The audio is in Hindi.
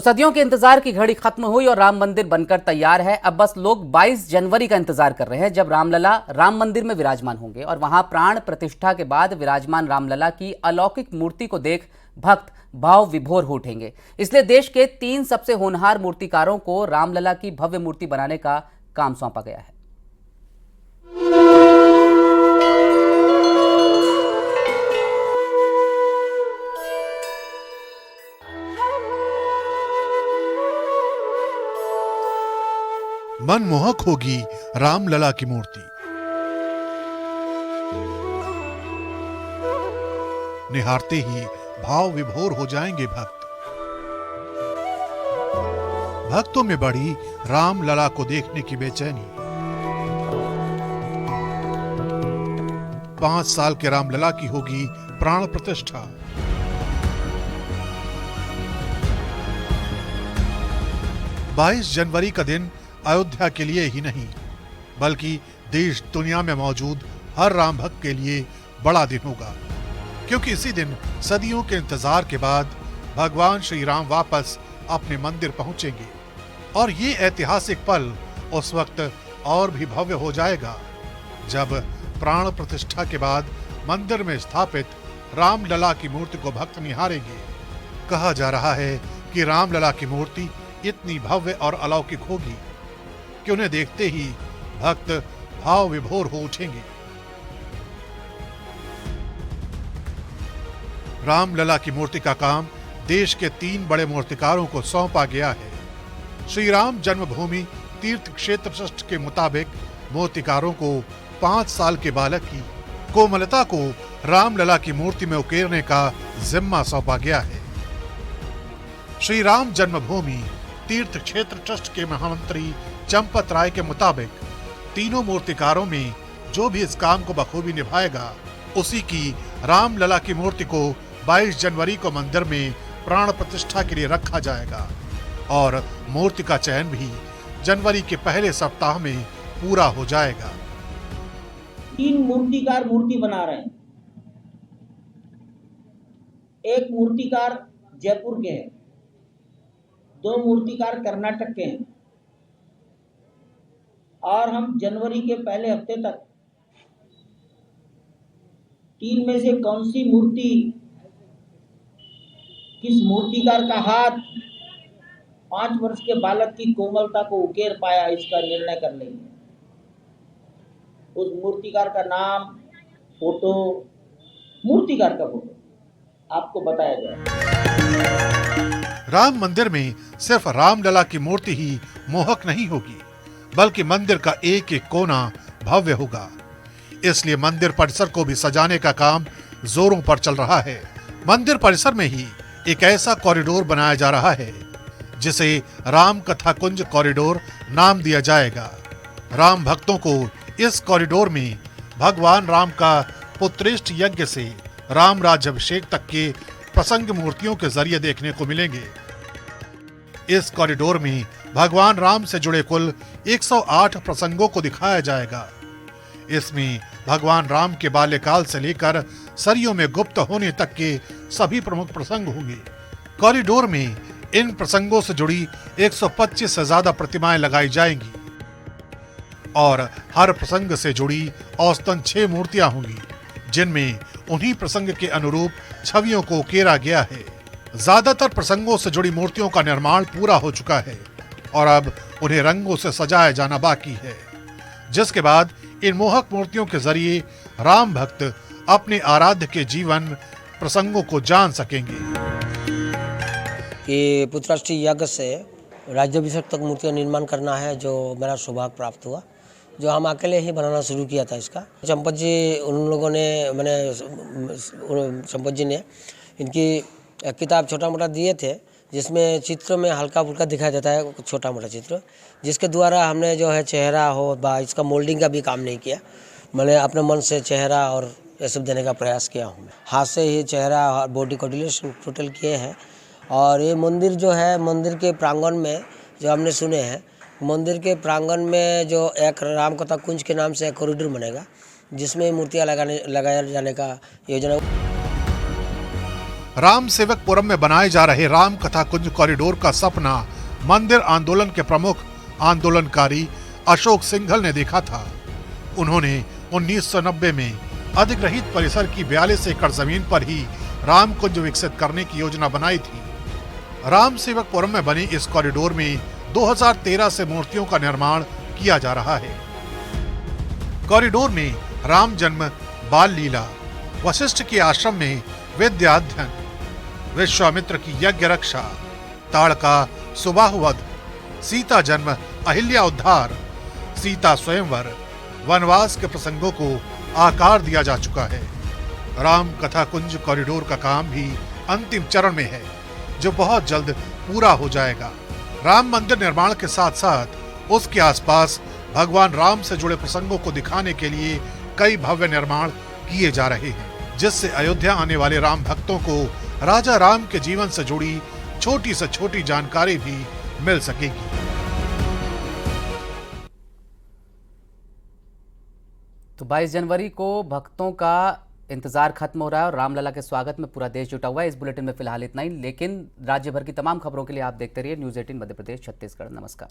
सदियों के इंतजार की घड़ी खत्म हुई और राम मंदिर बनकर तैयार है। अब बस लोग 22 जनवरी का इंतजार कर रहे हैं, जब रामलला राम मंदिर में विराजमान होंगे और वहां प्राण प्रतिष्ठा के बाद विराजमान रामलला की अलौकिक मूर्ति को देख भक्त भाव विभोर हो उठेंगे। इसलिए देश के 3 सबसे होनहार मूर्तिकारों को रामलला की भव्य मूर्ति बनाने का काम सौंपा गया है। मनमोहक होगी रामलला की मूर्ति। निहारते ही भाव विभोर हो जाएंगे भक्त। भक्तों में बढ़ी रामलला को देखने की बेचैनी। 5 साल के रामलला की होगी प्राण प्रतिष्ठा। बाईस जनवरी का दिन अयोध्या के लिए ही नहीं, बल्कि देश दुनिया में मौजूद हर राम भक्त के लिए बड़ा दिन होगा, क्योंकि इसी दिन सदियों के इंतजार के बाद भगवान श्री राम वापस अपने मंदिर पहुंचेंगे। और ये ऐतिहासिक पल उस वक्त और भी भव्य हो जाएगा जब प्राण प्रतिष्ठा के बाद मंदिर में स्थापित रामलला की मूर्ति को भक्त निहारेंगे। कहा जा रहा है कि रामलला की मूर्ति इतनी भव्य और अलौकिक होगी कि उन्हें देखते ही भक्त भाव विभोर हो उठेंगे। रामलला की मूर्ति का काम देश के 3 बड़े मूर्तिकारों को सौंपा गया है। श्री राम जन्मभूमि तीर्थ क्षेत्र ट्रस्ट के मुताबिक मूर्तिकारों को 5 साल के बालक की कोमलता को रामलला की मूर्ति में उकेरने का जिम्मा सौंपा गया है। श्री राम जन्मभूमि तीर्थ क्षेत्र ट्रस्ट के महामंत्री चंपत राय के मुताबिक तीनों मूर्तिकारों में जो भी इस काम को बखूबी निभाएगा, उसी की रामलला की मूर्ति को 22 जनवरी को मंदिर में प्राण प्रतिष्ठा के लिए रखा जाएगा और मूर्ति का चयन भी जनवरी के पहले सप्ताह में पूरा हो जाएगा। 3 मूर्तिकार मूर्ति बना रहे हैं। एक मूर्तिकार जयपुर के हैं, 2 मूर्तिकार कर्नाटक के हैं, और हम जनवरी के पहले हफ्ते तक 3 में से कौन सी मूर्ति, किस मूर्तिकार का हाथ 5 वर्ष के बालक की कोमलता को उकेर पाया, इसका निर्णय कर लेंगे। उस मूर्तिकार का नाम, फोटो, मूर्तिकार का फोटो आपको बताया जाए। राम मंदिर में सिर्फ रामलला की मूर्ति ही मोहक नहीं होगी, बल्कि मंदिर का एक एक कोना भव्य होगा। इसलिए मंदिर परिसर को भी सजाने का काम जोरों पर चल रहा है। मंदिर परिसर में ही एक ऐसा कॉरिडोर बनाया जा रहा है जिसे राम कथा कुंज कॉरिडोर नाम दिया जाएगा। राम भक्तों को इस कॉरिडोर में भगवान राम का पुत्रेष्ठ यज्ञ से राम राज्याभिषेक तक के प्रसंग मूर्तियों के जरिए देखने को मिलेंगे। इस कॉरिडोर में भगवान राम से जुड़े कुल 108 प्रसंगों को दिखाया जाएगा। इसमें भगवान राम के बाल्यकाल से लेकर सदियों में गुप्त होने तक के सभी प्रमुख प्रसंग होंगे। कॉरिडोर में इन प्रसंगों से जुड़ी 125 से ज्यादा प्रतिमाएं लगाई जाएंगी और हर प्रसंग से जुड़ी औसतन 6 मूर्तियां होंगी, जिनमें उन्हीं प्रसंग के अनुरूप छवियों को उकेरा गया है। ज्यादातर प्रसंगों से जुड़ी मूर्तियों का निर्माण पूरा हो चुका है और अब उन्हें रंगों से सजाया जाना बाकी है, जिसके बाद इन मोहक मूर्तियों के जरिए राम भक्त अपने आराध्य के जीवन प्रसंगों को जान सकेंगे। कि पुत्रष्टि यज्ञ से राज्याभिषेक तक मूर्ति का निर्माण करना है, जो मेरा सौभाग्य प्राप्त हुआ, जो हम अकेले ही बनाना शुरू किया था इसका। चंपत जी उन लोगों ने, चंपत जी ने इनकी किताब छोटा मोटा दिए थे, जिसमें चित्र में हल्का फुल्का दिखाई देता है, छोटा मोटा चित्र, जिसके द्वारा हमने जो है चेहरा हो बा इसका मोल्डिंग का भी काम नहीं किया। मैंने अपने मन से चेहरा और ये सब देने का प्रयास किया हूँ। हाथ से ही चेहरा और बॉडी कोऑर्डिनेशन टोटल किए हैं। और ये मंदिर जो है, मंदिर के प्रांगण में जो हमने सुने हैं, मंदिर के प्रांगण में जो एक राम कथा कुंज के नाम से एक कॉरिडोर बनेगा, जिसमें मूर्तियाँ लगाया जाने का योजना। राम सेवकपुरम में बनाए जा रहे राम कथा कुंज कॉरिडोर का सपना मंदिर आंदोलन के प्रमुख आंदोलनकारी अशोक सिंघल ने देखा था। उन्होंने 1990 में अधिग्रहित परिसर की 42 एकड़ जमीन पर ही राम कुंज विकसित करने की योजना बनाई थी। राम सेवकपुरम में बनी इस कॉरिडोर में 2013 से मूर्तियों का निर्माण किया जा रहा है। कॉरिडोर में राम जन्म, बाल लीला, वशिष्ठ के आश्रम में विद्याध्ययन, विश्वामित्र की यज्ञ रक्षा, ताड़का सुबाहुवध, सीता जन्म, अहिल्या उद्धार, सीता स्वयंवर, वनवास के प्रसंगों को आकार दिया जा चुका है। राम कथा कुंज कॉरिडोर का काम भी अंतिम चरण में है, जो बहुत जल्द पूरा हो जाएगा। राम मंदिर निर्माण के साथ साथ उसके आसपास भगवान राम से जुड़े प्रसंगों को दिखाने के लिए कई भव्य निर्माण किए जा रहे हैं, जिससे अयोध्या आने वाले राम भक्तों को राजा राम के जीवन से जुड़ी छोटी से छोटी जानकारी भी मिल सकेगी। तो 22 जनवरी को भक्तों का इंतजार खत्म हो रहा है और रामलला के स्वागत में पूरा देश जुटा हुआ है। इस बुलेटिन में फिलहाल इतना ही, लेकिन राज्य भर की तमाम खबरों के लिए आप देखते रहिए न्यूज़ 18 मध्य प्रदेश छत्तीसगढ़। नमस्कार।